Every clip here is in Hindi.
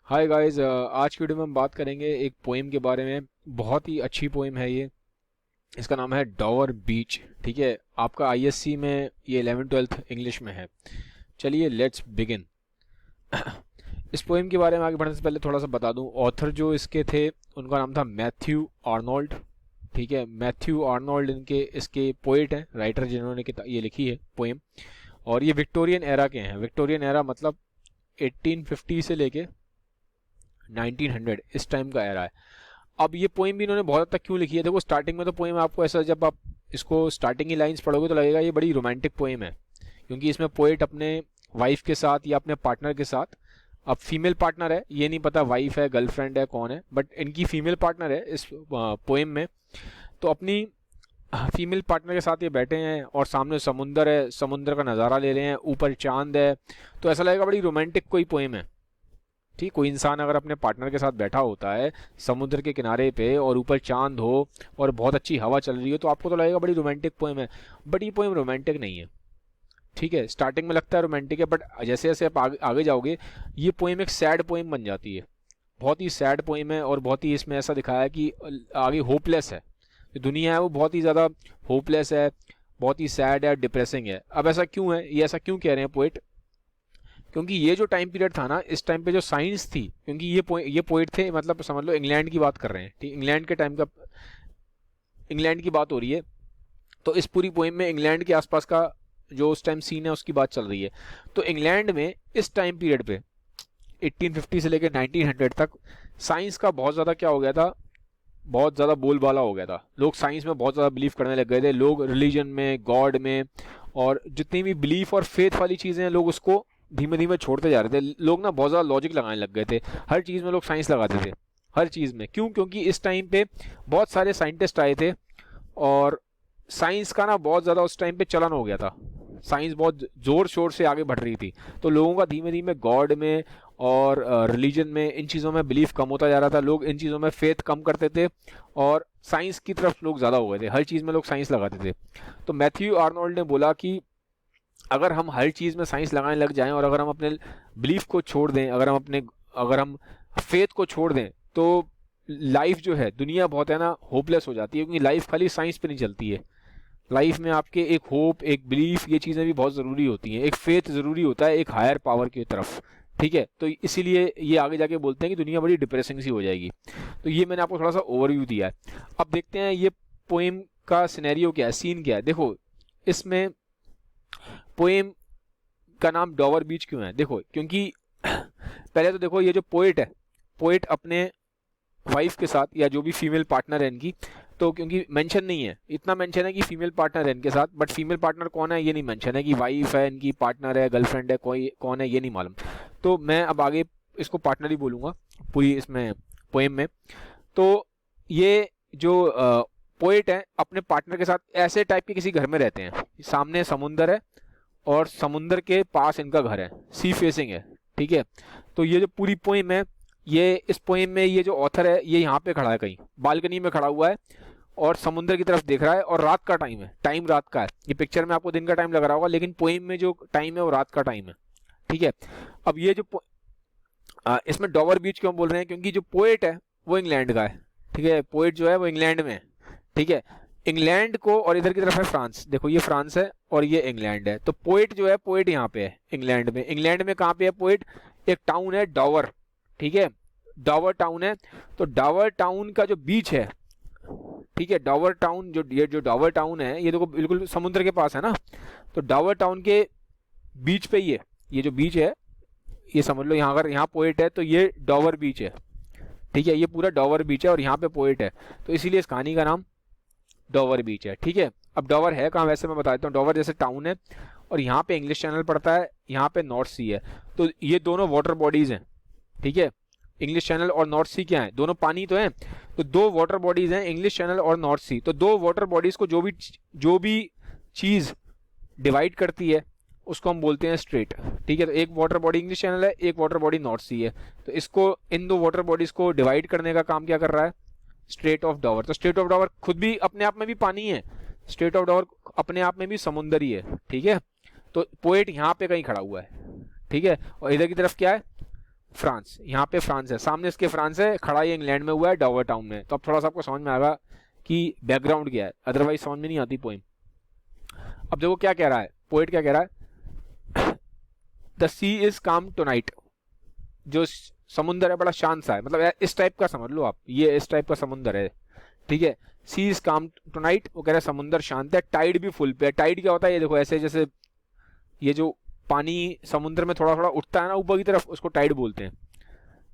हाय गाइस, आज की वीडियो में हम बात करेंगे एक पोएम के बारे में। बहुत ही अच्छी पोएम है ये। इसका नाम है डॉवर बीच। ठीक है, आपका आईएससी में ये 11th-12th इंग्लिश में है। चलिए लेट्स बिगिन। इस पोएम के बारे में आगे बढ़ने से पहले थोड़ा सा बता दूं, ऑथर जो इसके थे उनका नाम था मैथ्यू आर्नोल्ड। ठीक है, मैथ्यू आर्नोल्ड इनके इसके पोएट हैं, राइटर जिन्होंने ये लिखी है पोएम। और ये विक्टोरियन एरा के हैं। विक्टोरियन एरा मतलब 1850 से लेके 1900, इस टाइम का एरा है। अब ये पोएम भी इन्होंने बहुत हद तक क्यों लिखी है, देखो स्टार्टिंग में तो पोएम आपको ऐसा, जब आप इसको स्टार्टिंग की लाइंस पढ़ोगे तो लगेगा ये बड़ी रोमांटिक पोएम है, क्योंकि इसमें पोएट अपने वाइफ के साथ या अपने पार्टनर के साथ, अब फीमेल पार्टनर है, ये नहीं पता वाइफ है गर्लफ्रेंड है कौन है, बट इनकी फीमेल पार्टनर है इस पोएम में। तो अपनी फीमेल पार्टनर के साथ ये बैठे हैं और सामने समुंदर है, समुंदर का नज़ारा ले रहे हैं, ऊपर चांद है, तो ऐसा लगेगा बड़ी रोमांटिक कोई पोएम है। ठीक, कोई इंसान अगर अपने पार्टनर के साथ बैठा होता है समुद्र के किनारे पे और ऊपर चांद हो और बहुत अच्छी हवा चल रही हो तो आपको तो लगेगा बड़ी रोमांटिक पोएम है। बट ये पोएम रोमांटिक नहीं है। ठीक है, स्टार्टिंग में लगता है रोमांटिक है, बट जैसे जैसे आप आगे जाओगे ये पोएम एक सैड पोएम बन जाती है। बहुत ही सैड पोएम है और बहुत ही इसमें ऐसा दिखाया है कि आगे होपलेस है, जो दुनिया है वो बहुत ही ज़्यादा होपलेस है, बहुत ही सैड है, डिप्रेसिंग है। अब ऐसा क्यों है, ये ऐसा क्यों कह रहे हैं पोएट, क्योंकि ये जो टाइम पीरियड था ना, इस टाइम पे जो साइंस थी, क्योंकि ये पोइट थे, मतलब समझ लो इंग्लैंड की बात कर रहे हैं। ठीक, इंग्लैंड के टाइम का, इंग्लैंड की बात हो रही है, तो इस पूरी पोएम में इंग्लैंड के आसपास का जो उस टाइम सीन है उसकी बात चल रही है। तो इंग्लैंड में इस टाइम पीरियड पे 1850 से लेकर 1900 तक साइंस का बहुत ज़्यादा क्या हो गया था, बहुत ज़्यादा बोलबाला हो गया था। लोग साइंस में बहुत ज़्यादा बिलीव करने लग गए थे, लोग रिलीजन में, गॉड में, और जितनी भी बिलीफ और फेथ वाली चीज़ें हैं लोग उसको धीमे धीमे छोड़ते जा रहे थे। लोग ना बहुत ज़्यादा लॉजिक लगाने लग गए थे, हर चीज़ में लोग साइंस लगाते थे, हर चीज़ में। क्यों? क्योंकि इस टाइम पे बहुत सारे साइंटिस्ट आए थे और साइंस का ना बहुत ज़्यादा उस टाइम पे चलन हो गया था। साइंस बहुत ज़ोर शोर से आगे बढ़ रही थी, तो लोगों का धीमे धीमे गॉड में और रिलीजन में, इन चीज़ों में बिलीफ कम होता जा रहा था। लोग इन चीज़ों में फेथ कम करते थे और साइंस की तरफ लोग ज़्यादा हो गए थे, हर चीज़ में लोग साइंस लगाते थे। तो मैथ्यू आर्नोल्ड ने बोला कि अगर हम हर चीज़ में साइंस लगाने लग जाएं और अगर हम अपने बिलीफ को छोड़ दें, अगर हम फेथ को छोड़ दें, तो लाइफ जो है, दुनिया बहुत है ना होपलेस हो जाती है, क्योंकि लाइफ खाली साइंस पे नहीं चलती है। लाइफ में आपके एक होप, एक बिलीफ, ये चीज़ें भी बहुत ज़रूरी होती हैं, एक फेथ ज़रूरी होता है एक हायर पावर की तरफ। ठीक है, तो इसीलिए ये आगे जाके बोलते हैं कि दुनिया बड़ी डिप्रेसिंग सी हो जाएगी। तो ये मैंने आपको थोड़ा सा ओवरव्यू दिया है। अब देखते हैं ये पोएम का सिनेरियो क्या है, सीन क्या है। देखो इसमें पोएम का नाम डॉवर बीच क्यों है, देखो क्योंकि पहले तो देखो ये जो पोएट है, पोएट अपने वाइफ के साथ या जो भी फीमेल पार्टनर है इनकी, तो क्योंकि मेंशन नहीं है, इतना मेंशन है कि फीमेल पार्टनर है इनके साथ, बट फीमेल पार्टनर कौन है ये नहीं मेंशन है, कि वाइफ है इनकी, पार्टनर है, गर्लफ्रेंड है, कोई कौन है ये नहीं मालूम। तो मैं अब आगे इसको पार्टनर ही बोलूँगा पूरी इसमें पोएम में। तो ये जो पोएट है अपने पार्टनर के साथ ऐसे टाइप के किसी घर में रहते हैं, सामने समुंदर है और समुंदर के पास इनका घर है, सी फेसिंग है। ठीक है, तो ये जो पूरी पोएम है, ये इस पोएम में ये जो ऑथर है ये यहाँ पे खड़ा है, कहीं बालकनी में खड़ा हुआ है और समुंदर की तरफ देख रहा है, और रात का टाइम है, टाइम रात का है। ये पिक्चर में आपको दिन का टाइम लग रहा होगा, लेकिन पोएम में जो टाइम है वो रात का टाइम है। ठीक है, अब ये जो इसमें डॉवर बीच क्यों बोल रहे हैं, क्योंकि जो पोएट है वो इंग्लैंड का है। ठीक है, पोएट जो है वो इंग्लैंड में है। ठीक है, इंग्लैंड को, और इधर की तरफ है फ्रांस, देखो ये फ्रांस है और ये इंग्लैंड है। तो पोएट जो है, पोएट यहाँ पे है इंग्लैंड में। इंग्लैंड में कहाँ पे है पोएट, एक टाउन है डॉवर। ठीक है, डॉवर टाउन है। तो डॉवर टाउन का जो बीच है, ठीक है, डॉवर टाउन ये जो डॉवर टाउन है ये देखो बिल्कुल समुद्र के पास है ना, तो डॉवर टाउन के बीच पे ये जो बीच है, ये समझ लो यहाँ, अगर यहाँ पोएट है तो ये डॉवर बीच है। ठीक है, ये पूरा डॉवर बीच है और यहाँ पे पोएट है, तो इसीलिए इस कहानी का नाम डॉवर बीच है। ठीक है, अब डॉवर है कहाँ, वैसे मैं बता देता हूँ। डॉवर जैसे टाउन है और यहाँ पे इंग्लिश चैनल पड़ता है, यहाँ पे नॉर्थ सी है, तो ये दोनों वाटर बॉडीज हैं। ठीक है, इंग्लिश चैनल और नॉर्थ सी क्या है, दोनों पानी तो हैं, तो दो वाटर बॉडीज हैं, इंग्लिश चैनल और नॉर्थ सी। तो दो वाटर बॉडीज को जो भी चीज़ डिवाइड करती है उसको हम बोलते हैं स्ट्रेट। ठीक है, तो एक वाटर बॉडी इंग्लिश चैनल है, एक वाटर बॉडी नॉर्थ सी है, तो इसको, इन दो वाटर बॉडीज को डिवाइड करने का काम क्या कर रहा है, स्ट्रेट ऑफ डॉवर। तो स्ट्रेट ऑफ डॉवर खुद भी अपने आप में भी पानी है, स्ट्रेट ऑफ डॉवर अपने आप में भी समुंदर ही है। ठीक है, तो पोएट यहाँ पे कहीं खड़ा हुआ है। ठीक है, और इधर की तरफ क्या है, फ्रांस, यहाँ पे फ्रांस है, सामने इसके फ्रांस है, खड़ा ये इंग्लैंड में हुआ है, डॉवर टाउन में। तो अब थोड़ा सा आपको समझ में आएगा कि बैकग्राउंड क्या है, अदरवाइज समझ में नहीं आती पोइम। अब देखो क्या कह रहा है पोइट, क्या कह रहा है, द सी इज काम टुनाइट, जो समुंदर है बड़ा शांत सा है, मतलब इस टाइप का समझ लो आप, ये इस टाइप का समुंदर है, ठीक है। सी इज काम टुनाइट, वो कह रहा है समुंदर शांत है, टाइड भी फुल पे है। टाइड क्या होता है, ये देखो ऐसे जैसे ये जो पानी समुद्र में थोड़ा थोड़ा उठता है ना ऊपर की तरफ, उसको टाइड बोलते हैं,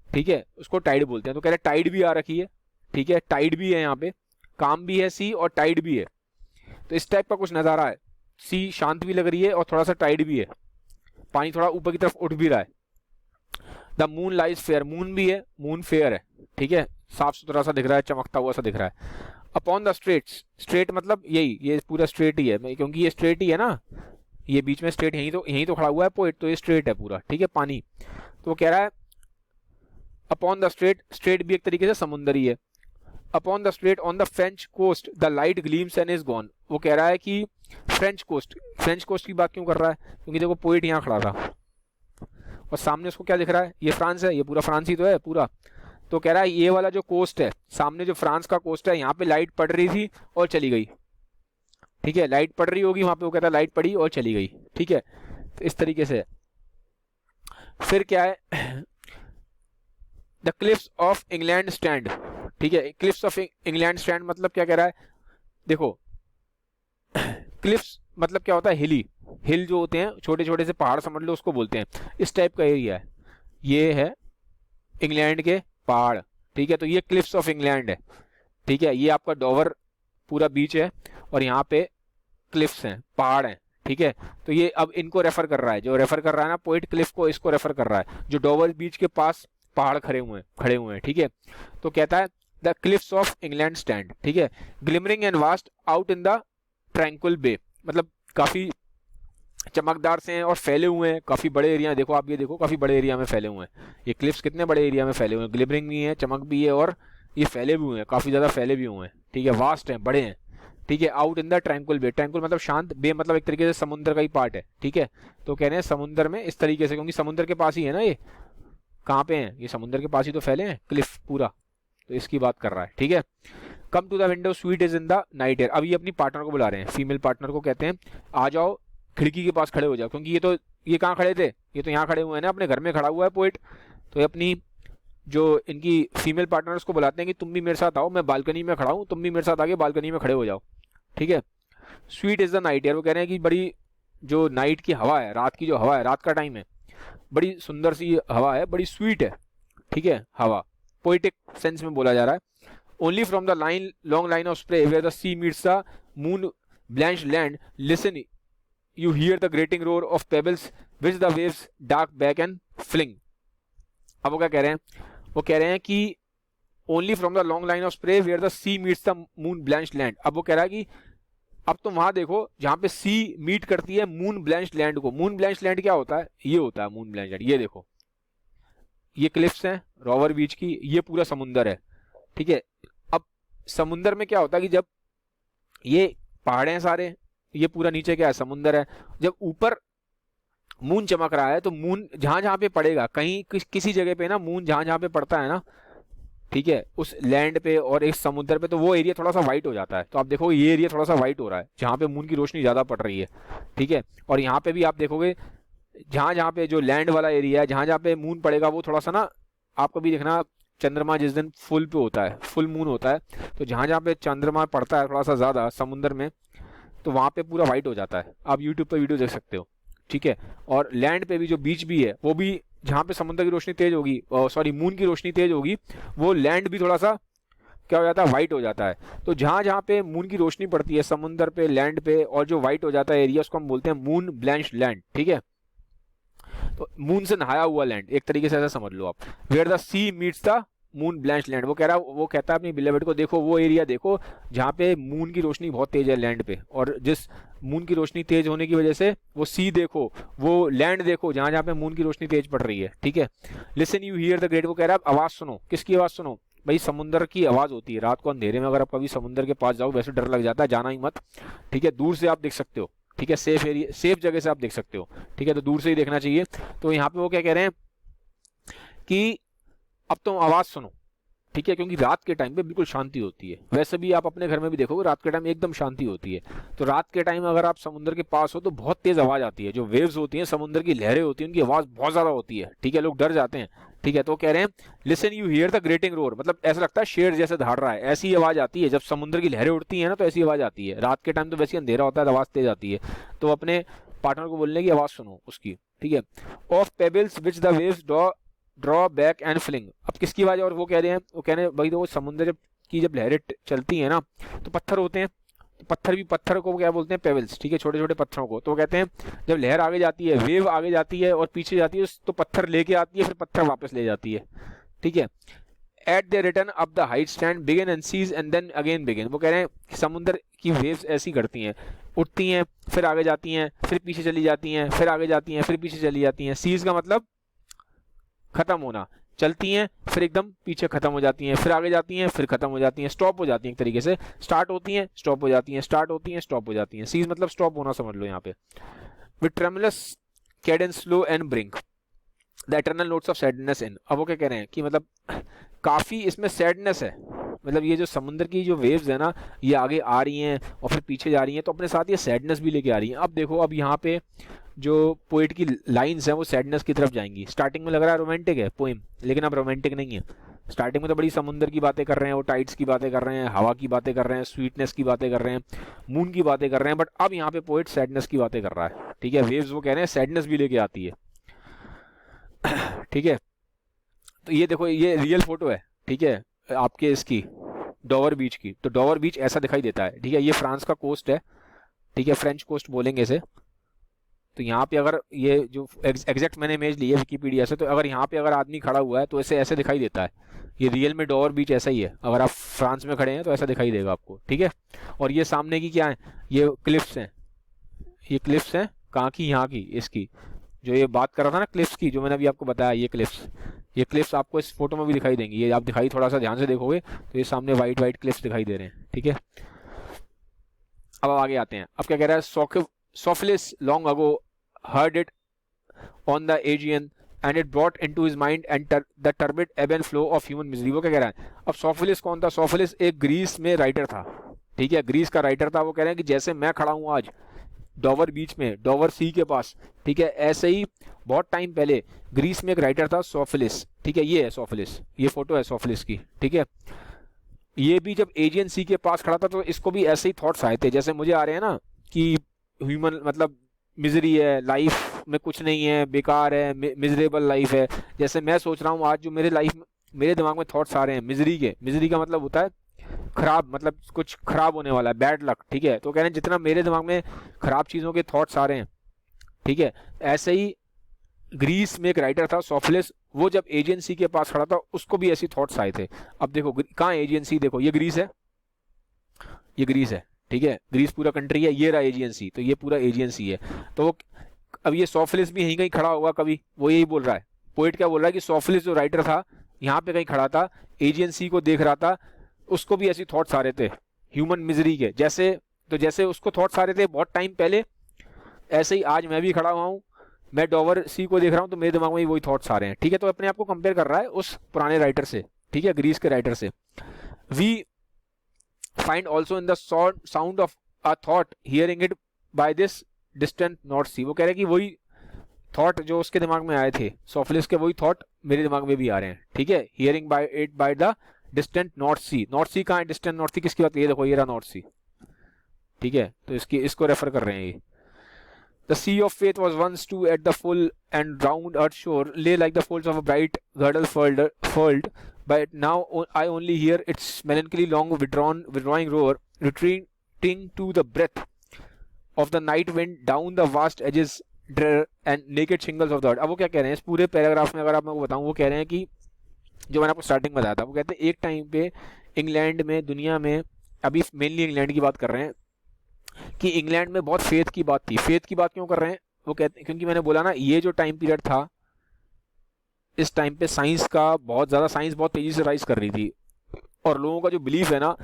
ठीक है, उसको टाइड बोलते हैं। तो कह रहे टाइड भी आ रखी है, ठीक है, टाइड भी है यहाँ पे, काम भी है सी और टाइड भी है। तो इस टाइप का कुछ नज़ारा है, सी शांत भी लग रही है और थोड़ा सा टाइड भी है, पानी थोड़ा ऊपर की तरफ उठ भी रहा है। The moon lies fair, moon भी है, मून फेयर है, ठीक है, साफ सुथरा सा दिख रहा है, चमकता हुआ सा दिख रहा है। अपॉन द स्ट्रेट्स, स्ट्रेट मतलब यही, ये पूरा स्ट्रेट ही है, क्योंकि ये स्ट्रेट ही है ना, ये बीच में स्ट्रेट, यहीं तो खड़ा हुआ है पोइट, तो ये स्ट्रेट है पूरा, ठीक है, पानी। तो वो कह रहा है अपॉन द स्ट्रेट, स्ट्रेट भी एक तरीके से समुंदर ही है। Upon the strait on the French coast the light gleams and is gone, वो कह रहा है कि फ्रेंच कोस्ट, फ्रेंच कोस्ट की बात क्यों कर रहा है, क्योंकि देखो पोइट यहाँ खड़ा था और सामने उसको क्या दिख रहा है, ये फ्रांस है, ये पूरा फ्रांस ही तो है पूरा। तो कह रहा है ये वाला जो कोस्ट है सामने, जो फ्रांस का कोस्ट है, यहाँ पे लाइट पड़ रही थी और चली गई, ठीक है, लाइट पड़ रही होगी वहां पे, वो कहता है लाइट पड़ी और चली गई, ठीक है। तो इस तरीके से फिर क्या है, the cliffs of England stand, ठीक है, क्लिफ्स ऑफ इंग्लैंड स्टैंड मतलब क्या कह रहा है, देखो क्लिफ्स मतलब क्या होता है, हिली, हिल जो होते हैं छोटे छोटे से पहाड़ समझ लो, उसको बोलते हैं, इस टाइप का एरिया है, ये है इंग्लैंड के पहाड़, ठीक है। तो ये क्लिफ्स ऑफ इंग्लैंड है, ठीक है, ये आपका डॉवर पूरा बीच है और यहाँ पे क्लिफ्स हैं, पहाड़ हैं, ठीक है। तो ये अब इनको रेफर कर रहा है, जो रेफर कर रहा है ना पोइट, क्लिफ को, इसको रेफर कर रहा है, जो डॉवर बीच के पास पहाड़ खड़े हुए हैं, ठीक है। तो कहता है the cliffs of England stand, ठीक है, glimmering and vast out in the tranquil bay, मतलब काफी चमकदार से हैं और फैले हुए हैं, काफी बड़े एरिया, देखो आप ये देखो काफी बड़े एरिया में फैले हुए हैं, ये क्लिफ्स कितने बड़े एरिया में फैले हुए हैं, ग्लिमरिंग भी है, चमक भी है और ये फैले भी हुए हैं, काफी ज्यादा फैले भी हुए हैं, ठीक है, वास्ट हैं, बड़े हैं, ठीक है। Out in the tranquil bay, tranquil मतलब शांत, बे मतलब एक तरीके से समुद्र का ही पार्ट है, ठीक है। तो कह रहे हैं समुद्र में इस तरीके से, क्योंकि समुद्र के पास ही है ना, ये कहाँ पे है, ये समुद्र के पास ही तो फैले हैं क्लिफ पूरा, तो इसकी बात कर रहा है, ठीक है। Come to the window sweet is in the night air, अब ये अपनी पार्टनर को बुला रहे हैं, फीमेल पार्टनर को कहते हैं आ जाओ खिड़की के पास खड़े हो जाओ, क्योंकि ये कहाँ खड़े थे, ये तो यहाँ खड़े हुए हैं ना, अपने घर में खड़ा हुआ है पोइट। तो ये अपनी जो इनकी फीमेल पार्टनर्स को बुलाते हैं कि तुम भी मेरे साथ आओ, मैं बालकनी में खड़ा हूँ, तुम भी मेरे साथ आगे बालकनी में खड़े हो जाओ, ठीक है। Sweet is the night air, वो कह रहे हैं कि बड़ी जो नाइट की हवा है, रात की जो हवा है, रात का टाइम है, बड़ी सुंदर सी हवा है, बड़ी स्वीट है, ठीक है, हवा पोइटिक सेंस में बोला जा रहा है। Only from the line long line of spray where the sea meets the moon blanched land listen you hear the grating roar of pebbles which the waves dark back and fling। अब वो क्या कह रहे हैं, वो कह रहे हैं कि only from the long line of spray where the sea meets the moon blanched land। अब वो कह रहा है कि अब तुम वहां देखो जहां पे सी मीट करती है मून ब्लैंच्ड लैंड को। मून ब्लैंच्ड लैंड क्या होता है, ये होता है मून ब्लैंच्ड लैंड, ये देखो ये क्लिफ्स हैं रॉवर बीच की, ये पूरा समुंदर है, ठीक है। अब समुंदर में क्या होता है कि जब ये पहाड़े हैं सारे, ये पूरा नीचे क्या है समुंदर है, जब ऊपर मून चमक रहा है तो मून जहां जहां पे पड़ेगा, कहीं किसी जगह पे ना मून जहां जहां पे पड़ता है ना, ठीक है, उस लैंड पे और इस समुद्र पे, तो वो एरिया थोड़ा सा व्हाइट हो जाता है। तो आप देखो ये एरिया थोड़ा सा व्हाइट हो रहा है जहां पे मून की रोशनी ज्यादा पड़ रही है, ठीक है। और यहाँ पे भी आप देखोगे जहां जहां पे जो लैंड वाला एरिया है, जहां जहां पे मून पड़ेगा, वो थोड़ा सा ना, आपको भी देखना चंद्रमा जिस दिन फुल पे होता है, फुल मून होता है, तो जहां जहां पे चंद्रमा पड़ता है थोड़ा सा ज्यादा समुद्र में, तो वहां पे पूरा व्हाइट हो जाता है। आप यूट्यूब पे वीडियो देख सकते हो, ठीक है। और लैंड पे भी जो बीच भी है, वो भी जहां पे समुद्र की रोशनी तेज होगी, सॉरी मून की रोशनी तेज होगी, वो लैंड भी थोड़ा सा क्या हो जाता है, व्हाइट हो जाता है। तो जहां जहां पे मून की रोशनी पड़ती है समुद्र पे, लैंड पे, और जो व्हाइट हो जाता है एरिया, उसको हम बोलते हैं मून ब्लैंच्ड लैंड, ठीक है। तो मून से नहाया हुआ लैंड, एक तरीके से ऐसा समझ लो आप। Where the sea meets the moon blanched land, वो कहता है अपनी बिलेवेड को, देखो वो एरिया देखो जहाँ पे मून की रोशनी बहुत तेज है लैंड पे, और जिस मून की रोशनी तेज होने की वजह से वो सी देखो, वो लैंड देखो जहाँ जहाँ पे मून की रोशनी तेज पड़ रही है, ठीक है। Listen you here the great, वो कह रहा है आवाज सुनो, किसकी आवाज सुनो भाई, समुद्र की आवाज होती है रात को अंधेरे में। अगर आप कभी समुद्र के पास जाओ, वैसे डर लग जाता है, जाना ही मत, ठीक है। दूर से आप देख सकते हो, ठीक है, सेफ एरिया, सेफ जगह से आप देख सकते हो, ठीक है, तो दूर से ही देखना चाहिए। तो यहाँ पे वो क्या कह रहे हैं कि अब तुम आवाज़ सुनो, ठीक है, क्योंकि रात के टाइम पे बिल्कुल शांति होती है। वैसे भी आप अपने घर में भी देखोगे रात के टाइम एकदम शांति होती है। तो रात के टाइम अगर आप समुद्र के पास हो तो बहुत तेज आवाज़ आती है, जो वेव्स होती हैं, समुद्र की लहरें होती हैं, उनकी आवाज़ बहुत ज़्यादा होती है, ठीक है, लोग डर जाते हैं, ठीक है। तो कह रहे हैं listen you here the grating roar, मतलब ऐसा लगता है शेर जैसे दहाड़ रहा है, ऐसी आवाज़ आती है जब समुद्र की लहरें उठती हैं ना, तो ऐसी आवाज़ आती है। रात के टाइम तो वैसे अंधेरा होता है तो आवाज़ तेज आती है। तो अपने पार्टनर को बोलने की आवाज़ सुनो उसकी, ठीक है। Of pebbles which the waves draw back and fling, अब किसकी आवाज़, और वो कह रहे हैं, वो कह रहे हैं भाई तो वो समुद्र जब लहरें चलती हैं ना तो पत्थर होते हैं, तो पत्थर को क्या बोलते हैं, पेबल्स, ठीक है, छोटे छोटे पत्थरों को। तो वो कहते हैं जब लहर आगे जाती है, वेव आगे जाती है और पीछे जाती है, तो पत्थर लेके आती है, फिर पत्थर वापस ले जाती है, ठीक है। At the return up the height stand begin and cease and then again begin, वो कह रहे हैं कि समुद्र की वेव्स ऐसी करती हैं, उठती हैं, फिर आगे जाती हैं, फिर पीछे चली जाती हैं, फिर आगे जाती हैं, फिर पीछे चली जाती हैं। सीज का मतलब खत्म होना, चलती हैं फिर एकदम पीछे खत्म हो जाती हैं, फिर आगे जाती हैं, फिर खत्म हो जाती हैं, स्टॉप हो जाती हैं, एक तरीके से स्टार्ट होती हैं, स्टॉप हो जाती हैं, स्टार्ट होती हैं, स्टॉप हो जाती हैं। सीज मतलब स्टॉप होना, समझ लो यहाँ पे। With tremulous cadence slow and bring the eternal notes of sadness in, अब वो क्या कह रहे हैं कि मतलब काफ़ी इसमें सैडनेस है, मतलब ये जो समुद्र की जो वेव्स है ना, ये आगे आ रही हैं और फिर पीछे जा रही हैं, तो अपने साथ ये सैडनेस भी लेके आ रही हैं। अब देखो, अब यहाँ पे जो पोइट की लाइंस हैं वो सैडनेस की तरफ जाएंगी। स्टार्टिंग में लग रहा है रोमांटिक है पोइम, लेकिन अब रोमांटिक नहीं है। स्टार्टिंग में तो बड़ी समुद्र की बातें कर रहे हैं, वो टाइड्स की बातें कर रहे हैं, हवा की बातें कर रहे हैं, स्वीटनेस की बातें कर रहे हैं, मून की बातें कर रहे हैं, बट अब यहाँ पे पोइट सैडनेस की बातें कर रहा है, ठीक है। वेव्स वो कह रहे हैं सैडनेस भी लेके आती है, ठीक है। तो ये देखो, ये रियल फोटो है, ठीक है, आपके इसकी डॉवर बीच की। तो डॉवर बीच ऐसा दिखाई देता है, ठीक है। ये फ्रांस का कोस्ट है, ठीक है, फ्रेंच कोस्ट बोलेंगे इसे। तो यहाँ पे अगर ये जो एग्जैक्ट मैंने इमेज ली है विकीपीडिया से, तो अगर यहाँ पे अगर आदमी खड़ा हुआ है तो ऐसे ऐसे दिखाई देता है। ये रियल में डॉवर बीच ऐसा ही है, अगर आप फ्रांस में खड़े हैं तो ऐसा दिखाई देगा आपको, ठीक है। और ये सामने की क्या है, ये क्लिफ्स हैं, ये क्लिफ्स हैं कहाँ की, यहाँ की, इसकी जो ये बात कर रहा था ना क्लिफ्स की, जो मैंने अभी आपको बताया, ये क्लिफ्स आपको इस फोटो में भी दिखाई देंगी। ये आप दिखाई थोड़ा सा ध्यान से देखोगे तो ये सामने वाइट वाइट क्लिफ्स दिखाई दे रहे हैं, ठीक है। अब आगे आते हैं। अब क्या कह रहा है, Sophocles long ago heard it on the Aegean and it brought into his mind and the turbid ebb and flow of human misery। वो क्या कह रहा है, अब सोफिलिस कौन था, सोफिलिस एक ग्रीस में राइटर था, ठीक है, ग्रीस का राइटर था। वो कह रहे हैं कि जैसे मैं खड़ा हूँ आज डॉवर बीच में, डॉवर सी के पास, ठीक है, ऐसे ही बहुत टाइम पहले ग्रीस में एक राइटर था सोफिलिस, ठीक है। ये है सोफिलिस, ये फोटो है सोफिलिस की, ठीक है। ये भी जब एजियन सी के पास खड़ा था तो इसको भी ऐसे ही थॉट्स आए थे जैसे मुझे आ रहे हैं ना, कि ह्यूमन मतलब मिजरी है, लाइफ में कुछ नहीं है, बेकार है, मिजरेबल लाइफ है। जैसे मैं सोच रहा हूँ आज, जो मेरे लाइफ में, मेरे दिमाग में थॉट्स आ रहे हैं मिजरी के, मिजरी का मतलब होता है खराब, मतलब कुछ खराब होने वाला है, बैड लक, ठीक है। तो कह रहे हैं जितना मेरे दिमाग में खराब चीज़ों के थॉट्स आ रहे हैं, ठीक है, ऐसे ही ग्रीस में एक राइटर था सोफिलिस, वो जब एजेंसी के पास खड़ा था उसको भी ऐसी थॉट्स आए थे। अब देखो कहाँ एजेंसी, देखो ये ग्रीस है, ये ग्रीस है, ठीक है, ग्रीस पूरा कंट्री है, ये रहा एजेंसी, तो ये पूरा एजेंसी है। तो अब ये सोफिलिस भी यहीं कहीं खड़ा होगा कभी, वो यही बोल रहा है, पोइट क्या बोल रहा है कि सोफिलिस जो राइटर था यहाँ पे कहीं खड़ा था, एजेंसी को देख रहा था, उसको भी ऐसी थॉट्स आ रहे थे ह्यूमन मिजरी के जैसे। तो जैसे उसको थॉट्स आ रहे थे बहुत टाइम पहले, ऐसे ही आज मैं भी खड़ा हुआ हूँ, मैं डॉवर सी को देख रहा हूँ, तो मेरे दिमाग में वही थॉट्स आ रहे हैं, ठीक है। तो अपने आप को कंपेयर कर रहा है उस पुराने राइटर से, ठीक है, ग्रीस के राइटर से। We find also in the sound of a thought hearing it by this distant North Sea, वो कह रहे हैं कि वही थॉट जो उसके दिमाग में आए थे सोफिलिस के, वही थॉट मेरे दिमाग में भी आ रहे हैं, ठीक है। Hearing by it by the distant North Sea, North Sea कहाँ है, डिस्टेंट नॉर्थ सी किसकी बात, ये देखो ये रहा नॉर्थ सी, ठीक है। तो इसको रेफर कर रहे हैं ये। The sea of faith was once too at the full and round earth shore lay like the folds of a bright girdle furled, but now I only hear its melancholy long withdrawing roar, retreating to the breath of the night wind down the vast edges drear and naked shingles of the earth। अब वो क्या कह रहे हैं इस पूरे पैराग्राफ में, अगर आप मैं बताऊं, वो कह रहे हैं कि जो मैंने आपको स्टार्टिंग में बताया था, वो कहते हैं एक टाइम पे इंग्लैंड में, दुनिया में, अभी मेनली इंग्लैंड की बात कर रहे हैं, कि इंग्लैंड में बहुत फेथ की बात थी। फेथ की बात क्यों कर रहे हैं, वो कहते हैं क्योंकि मैंने बोला ना, ये जो टाइम पीरियड था, इस टाइम पे साइंस बहुत तेजी से राइज कर रही थी, और लोगों का जो बिलीफ है ना,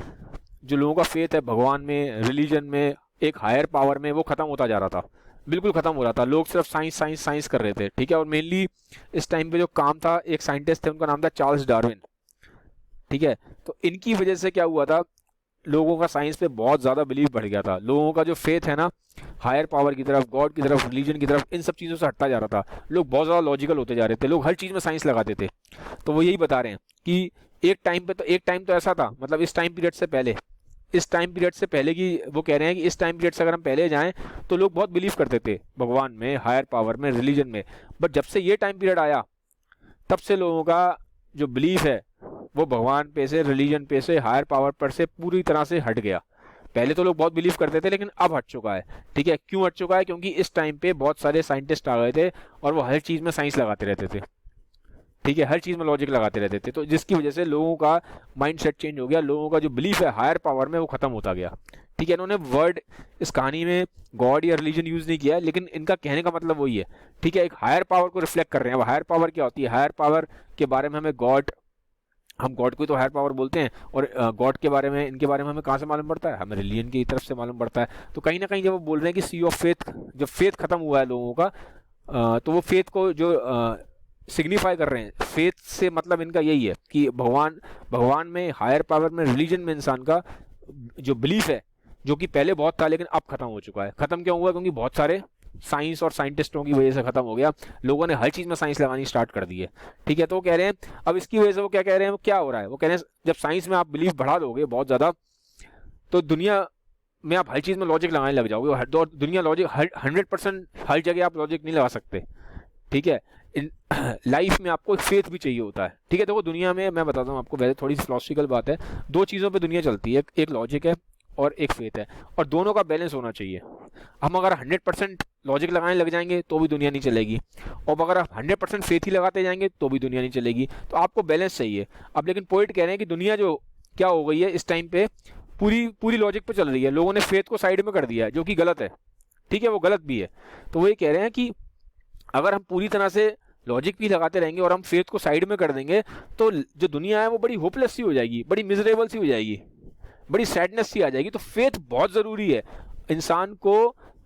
जो लोगों का फेथ है भगवान में, रिलीजन में, एक हायर पावर में, वो खत्म होता जा रहा था। बिल्कुल खत्म हो रहा था, लोग सिर्फ साइंस साइंस साइंस कर रहे थे, ठीक है। और मेनली इस टाइम पे जो काम था, एक साइंटिस्ट थे, उनका नाम था चार्ल्स डार्विन, ठीक है। तो इनकी वजह से क्या हुआ था, लोगों का साइंस पे बहुत ज़्यादा बिलीव बढ़ गया था, लोगों का जो फेथ है ना हायर पावर की तरफ, गॉड की तरफ, रिलीजन की तरफ, इन सब चीज़ों से हटता जा रहा था। लोग बहुत ज़्यादा लॉजिकल होते जा रहे थे, लोग हर चीज़ में साइंस लगाते थे। तो वो यही बता रहे हैं कि एक टाइम तो ऐसा था, मतलब इस टाइम पीरियड से पहले, इस टाइम पीरियड से पहले की वो कह रहे हैं कि इस टाइम पीरियड से अगर हम पहले जाएं तो लोग बहुत बिलीव करते थे भगवान में, हायर पावर में, रिलीजन में। बट जब से ये टाइम पीरियड आया, तब से लोगों का जो बिलीफ है वो भगवान पे से, रिलीजन पे से, हायर पावर पर से पूरी तरह से हट गया। पहले तो लोग बहुत बिलीव करते थे, लेकिन अब हट चुका है, ठीक है। क्यों हट चुका है? क्योंकि इस टाइम पे बहुत सारे साइंटिस्ट आ गए थे और वो हर चीज़ में साइंस लगाते रहते थे, ठीक है, हर चीज़ में लॉजिक लगाते रहते थे। तो जिसकी वजह से लोगों का माइंड सेट चेंज हो गया, लोगों का जो बिलीफ है हायर पावर में वो खत्म होता गया, ठीक है। इन्होंने वर्ड इस कहानी में गॉड या रिलीजन यूज़ नहीं किया, लेकिन इनका कहने का मतलब वही है, ठीक है। एक हायर पावर को रिफ्लेक्ट कर रहे हैं। वो हायर पावर क्या होती है? हायर पावर के बारे में हमें गॉड, हम गॉड को ही तो हायर पावर बोलते हैं, और गॉड के बारे में, इनके बारे में हमें कहाँ से मालूम पड़ता है? हमें रिलीजन की तरफ से मालूम पड़ता है। तो कहीं ना कहीं जब वो बोल रहे हैं कि सी ऑफ फेथ, जब फेथ खत्म हुआ है लोगों का, तो वो फेथ को जो सिग्निफाई कर रहे हैं, फेथ से मतलब इनका यही है कि भगवान में, हायर पावर में, रिलीजन में इंसान का जो बिलीफ है, जो कि पहले बहुत था लेकिन अब खत्म हो चुका है। खत्म क्यों हुआ? क्योंकि बहुत सारे साइंस और साइंटिस्टों की वजह से खत्म हो गया, लोगों ने हर चीज़ में साइंस लगानी स्टार्ट कर दी है, ठीक है। तो वो कह रहे हैं अब इसकी वजह से वो क्या कह रहे हैं, वो क्या हो रहा है, वो कह रहे हैं जब साइंस में आप बिलीफ बढ़ा दोगे बहुत ज़्यादा, तो दुनिया में आप हर चीज़ में लॉजिक लगाने लग जाओगे, और दुनिया लॉजिक 100% हर जगह आप लॉजिक नहीं लगा सकते, ठीक है। इन लाइफ में आपको एक फेथ भी चाहिए होता है, ठीक है। देखो दुनिया में, मैं बताता हूँ आपको, वैसे थोड़ी सी फिलोसफिकल बात है, दो चीज़ों पे दुनिया चलती है, एक लॉजिक है और एक फेथ है, और दोनों का बैलेंस होना चाहिए। हम अगर 100% लॉजिक लगाने लग जाएंगे तो भी दुनिया नहीं चलेगी, और अगर आप 100% फेथ ही लगाते जाएंगे तो भी दुनिया नहीं चलेगी। तो आपको बैलेंस चाहिए। अब लेकिन पॉइंट कह रहे हैं कि दुनिया जो क्या हो गई है इस टाइम पे, पूरी पूरी लॉजिक पे चल रही है, लोगों ने फेथ को साइड में कर दिया है, जो कि गलत है, ठीक है, वो गलत भी है। तो वो ये कह रहे हैं कि अगर हम पूरी तरह से लॉजिक भी लगाते रहेंगे और हम फेथ को साइड में कर देंगे, तो जो दुनिया है वो बड़ी होपलेस सी हो जाएगी, बड़ी मिजरेबल सी हो जाएगी, बड़ी सैडनेस सी आ जाएगी। तो फेथ बहुत ज़रूरी है, इंसान को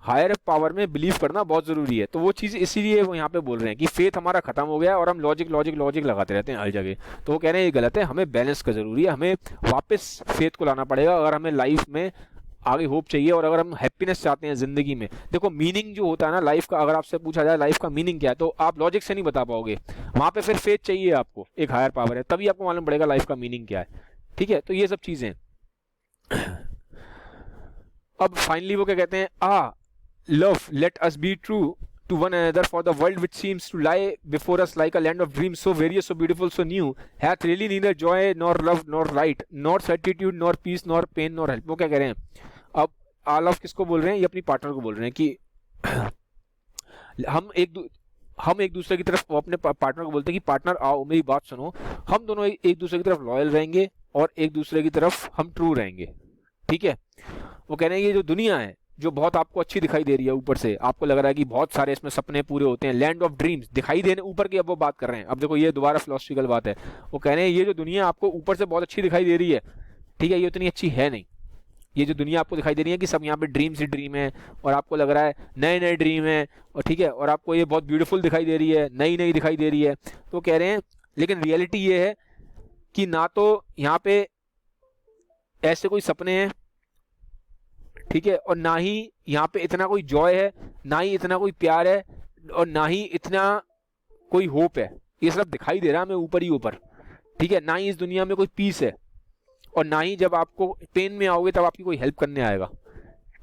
हायर पावर में बिलीव करना बहुत ज़रूरी है। तो वो चीज़ इसीलिए वो यहाँ पे बोल रहे हैं कि फेथ हमारा खत्म हो गया और हम लॉजिक लॉजिक लॉजिक लगाते रहते हैं हर जगह। तो वो कह रहे हैं ये गलत है, हमें बैलेंस का ज़रूरी है, हमें वापस फेथ को लाना पड़ेगा अगर हमें लाइफ में आगे होप चाहिए, और अगर हम हैप्पीनेस चाहते हैं ज़िंदगी में। देखो मीनिंग जो होता है ना लाइफ का, अगर आपसे पूछा जाए लाइफ का मीनिंग क्या है, तो आप लॉजिक से नहीं बता पाओगे, वहाँ पे फिर फेथ चाहिए आपको, एक हायर पावर है, तभी आपको मालूम पड़ेगा लाइफ का मीनिंग क्या है, ठीक है। तो ये सब चीज़ें अब फाइनली वो क्या कहते हैं, love let us be true to one another, for the world which seems to lie before us like a land of dreams, so various, so beautiful, so new, hath really neither joy nor love nor light nor certitude nor peace nor pain nor help। वो क्या कह रहे हैं? अब लव किसको बोल रहे हैं? ये अपनी पार्टनर को बोल रहे हैं कि हम एक दूसरे की तरफ, वो अपने पार्टनर को बोलते हैं कि पार्टनर आओ मेरी बात सुनो, हम दोनों एक दूसरे की तरफ लॉयल रहेंगे और एक दूसरे की तरफ हम ट्रू रहेंगे, ठीक है। वो कह रहे हैं ये जो दुनिया है जो बहुत आपको अच्छी दिखाई दे रही है, ऊपर से आपको लग रहा है कि बहुत सारे इसमें सपने पूरे होते हैं, लैंड ऑफ ड्रीम्स दिखाई देने ऊपर की, अब वो बात कर रहे हैं। अब देखो ये दोबारा फिलोसफिकल बात है, वो कह रहे हैं ये जो दुनिया आपको ऊपर से बहुत अच्छी दिखाई दे रही है, ठीक है, ये उतनी अच्छी है नहीं। ये जो दुनिया आपको दिखाई दे रही है कि सब यहाँ पे ड्रीम्स ही ड्रीम है, और आपको लग रहा है नए नए ड्रीम है, और ठीक है, और आपको ये बहुत ब्यूटीफुल दिखाई दे रही है, नई नई दिखाई दे रही है। तो कह रहे हैं लेकिन रियलिटी ये है कि ना तो यहाँ पे ऐसे कोई सपने हैं, ठीक है, और ना ही यहाँ पे इतना कोई जॉय है, ना ही इतना कोई प्यार है, और ना ही इतना कोई होप है। ये सब दिखाई दे रहा है हमें ऊपर ही ऊपर, ठीक है। ना ही इस दुनिया में कोई पीस है, और ना ही जब आपको पेन में आओगे तब आपकी कोई हेल्प करने आएगा,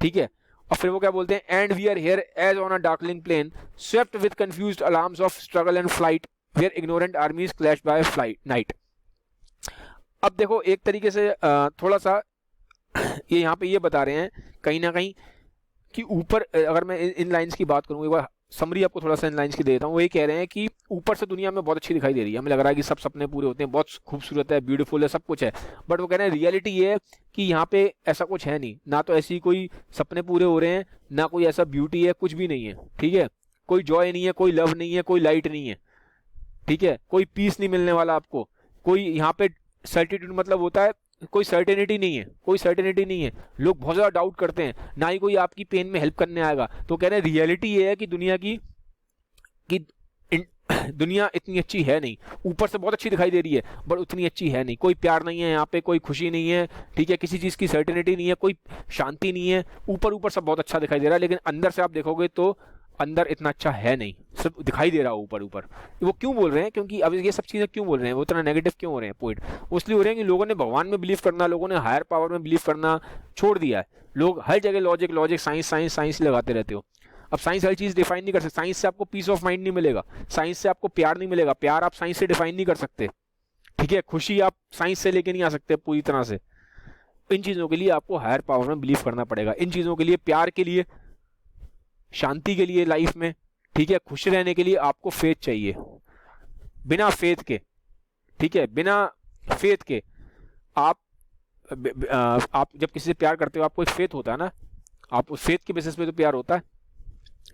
ठीक है। और फिर वो क्या बोलते हैं, and we are here as on a darkling plain swept with confused alarms of struggle and flight where ignorant armies clash by flight night. अब देखो एक तरीके से थोड़ा सा ये यहाँ पे ये बता रहे हैं कहीं ना कहीं कि ऊपर, अगर मैं इन लाइंस की बात करूँ, एक बार समरी आपको थोड़ा सा इन लाइंस की दे देता हूँ। वो ये कह रहे हैं कि ऊपर से दुनिया में बहुत अच्छी दिखाई दे रही है, हमें लग रहा है कि सब सपने पूरे होते हैं, बहुत खूबसूरत है, ब्यूटीफुल है, सब कुछ है, बट वो कह रहे हैं रियलिटी ये है कि यहाँ पे ऐसा कुछ है नहीं, ना तो ऐसी कोई सपने पूरे हो रहे हैं, ना कोई ऐसा ब्यूटी है, कुछ भी नहीं है, ठीक है। कोई जॉय नहीं है, कोई लव नहीं है, कोई लाइट नहीं है, ठीक है, कोई पीस नहीं मिलने वाला आपको, कोई यहाँ पे सर्टिट्यूड मतलब होता है कोई सर्टेनिटी नहीं है, कोई सर्टेनिटी नहीं है, लोग बहुत ज़्यादा डाउट करते हैं, ना ही कोई आपकी पेन में हेल्प करने आएगा। तो कह रहे हैं रियलिटी ये है कि दुनिया की दुनिया इतनी अच्छी है नहीं, ऊपर से बहुत अच्छी दिखाई दे रही है बट उतनी अच्छी है नहीं, कोई प्यार नहीं है यहाँ पे, कोई खुशी नहीं है, ठीक है, किसी चीज़ की सर्टेनिटी नहीं है, कोई शांति नहीं है, ऊपर ऊपर सब बहुत अच्छा दिखाई दे रहा है, लेकिन अंदर से आप देखोगे तो अंदर इतना अच्छा है नहीं, सब दिखाई दे रहा है ऊपर ऊपर। वो क्यों बोल रहे हैं, क्योंकि अब ये सब चीज़ें क्यों बोल रहे हैं, वो इतना नेगेटिव क्यों हो रहे हैं पॉइंट, वो इसलिए हो रहे हैं कि लोगों ने भगवान में बिलीव करना, लोगों ने हायर पावर में बिलीव करना छोड़ दिया है। लोग हर जगह logic logic science science science लगाते रहते हो। अब साइंस हर चीज़ डिफाइन नहीं कर सकती, साइंस से आपको पीस ऑफ माइंड नहीं मिलेगा, साइंस से आपको प्यार नहीं मिलेगा, प्यार आप साइंस से डिफाइन नहीं कर सकते, ठीक है, खुशी आप साइंस से लेके नहीं आ सकते पूरी तरह से। इन चीज़ों के लिए आपको हायर पावर में बिलीव करना पड़ेगा, इन चीज़ों के लिए, प्यार के लिए, शांति के लिए लाइफ में, ठीक है, खुश रहने के लिए आपको फेथ चाहिए। बिना फेथ के, ठीक है, बिना फेथ के आप जब किसी से प्यार करते हो आपको एक फेथ होता है ना, आप उस फेथ के बेसिस पे तो प्यार होता है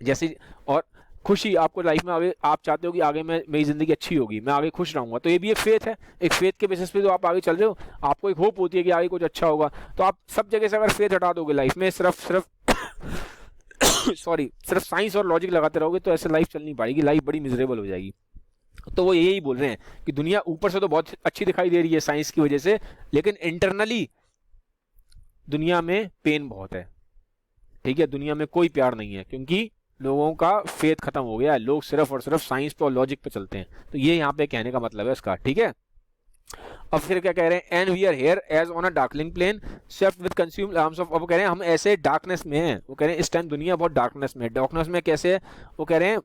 जैसे। और खुशी आपको लाइफ में, आगे आप चाहते हो कि आगे मेरी जिंदगी अच्छी होगी, मैं आगे खुश रहूंगा, तो ये भी एक फेथ है, एक फेथ के बेसिस पे तो आप आगे चल रहे हो, आपको एक होप होती है कि आगे कुछ अच्छा होगा। तो आप सब जगह से अगर फेथ हटा दोगे लाइफ में, सिर्फ सिर्फ साइंस और लॉजिक लगाते रहोगे तो ऐसे लाइफ चल नहीं पाएगी, लाइफ बड़ी मिजरेबल हो जाएगी। तो वो यही बोल रहे हैं कि दुनिया ऊपर से तो बहुत अच्छी दिखाई दे रही है साइंस की वजह से, लेकिन इंटरनली दुनिया में पेन बहुत है, ठीक है, दुनिया में कोई प्यार नहीं है, क्योंकि लोगों का फेथ खत्म हो गया है, लोग सिर्फ और सिर्फ साइंस पे और लॉजिक पे चलते हैं। तो ये यहाँ पे कहने का मतलब है इसका, ठीक है। अब फिर क्या कह रहे हैं, and we are here as on a darkling plain swept with consumed arms of, अब कह रहे हैं हम ऐसे डार्कनेस में हैं, वो कह रहे हैं इस टाइम दुनिया बहुत डार्कनेस में है। डार्कनेस में कैसे है, वो कह रहे हैं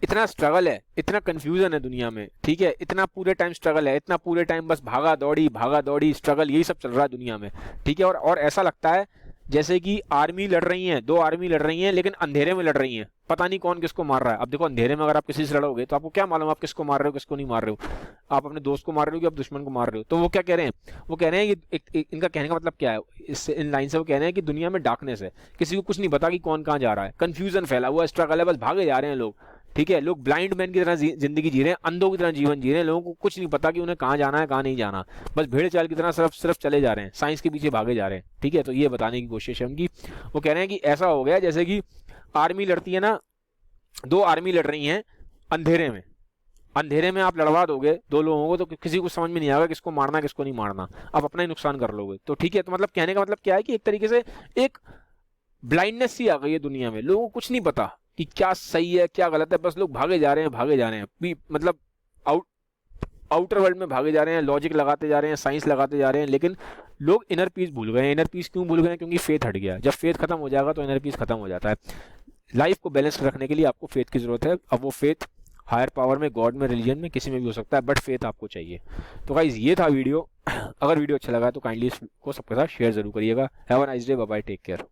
इतना स्ट्रगल है, इतना कंफ्यूजन है दुनिया में, ठीक है, इतना पूरे टाइम स्ट्रगल है, इतना पूरे टाइम बस भागा दौड़ी स्ट्रगल, यही सब चल रहा है दुनिया में, ठीक है। और ऐसा लगता है जैसे कि आर्मी लड़ रही हैं, दो आर्मी लड़ रही हैं, लेकिन अंधेरे में लड़ रही हैं, पता नहीं कौन किसको मार रहा है। अब देखो अंधेरे में अगर आप किसी से लड़ोगे तो आपको क्या मालूम आप किसको मार रहे हो किसको नहीं मार रहे हो, आप अपने दोस्त को मार रहे हो कि आप दुश्मन को मार रहे हो। तो वो क्या कह रहे हैं, वो कह रहे हैं कि इनका कहने का मतलब क्या है, इससे इन लाइन से वो कह रहे हैं कि दुनिया में डार्कनेस है, किसी को कुछ नहीं पता कि कौन कहाँ जा रहा है, कंफ्यूजन फैला हुआ, स्ट्रगल है, बस भागे जा रहे हैं लोग, ठीक है, लोग ब्लाइंड मैन की तरह जिंदगी जी रहे हैं, अंधों की तरह जीवन जी रहे हैं, लोगों को कुछ नहीं पता कि उन्हें कहाँ जाना है कहाँ नहीं जाना, बस भेड़ चाल की तरह सिर्फ चले जा रहे हैं, साइंस के पीछे भागे जा रहे हैं, ठीक है। तो ये बताने की कोशिश है उनकी। वो कह रहे हैं कि ऐसा हो गया जैसे कि आर्मी लड़ती है ना, दो आर्मी लड़ रही हैं अंधेरे में आप लड़वा दोगे दो लोगों को तो किसी को समझ में नहीं आएगा किसको मारना किसको नहीं मारना, आप अपना ही नुकसान कर लोगे। तो ठीक है, तो मतलब कहने का मतलब क्या है कि एक तरीके से एक ब्लाइंडनेस सी आ गई है दुनिया में, लोगों को कुछ नहीं पता कि क्या सही है क्या गलत है, बस लोग भागे जा रहे हैं मतलब आउटर वर्ल्ड में भागे जा रहे हैं, लॉजिक लगाते जा रहे हैं, साइंस लगाते जा रहे हैं, लेकिन लोग इनर पीस भूल गए हैं। इनर पीस क्यों भूल गए हैं, क्योंकि फेथ हट गया। जब फेथ खत्म हो जाएगा तो इनर पीस खत्म हो जाता है। लाइफ को बैलेंस रखने के लिए आपको फेथ की जरूरत है। अब वो फेथ हायर पावर में, गॉड में, रिलीजन में, किसी में भी हो सकता है, बट फेथ आपको चाहिए। तो गाइस ये था वीडियो। अगर वीडियो अच्छा लगा तो काइंडली इसको सबके साथ शेयर जरूर करिएगा। Have a nice day, bye bye, take care.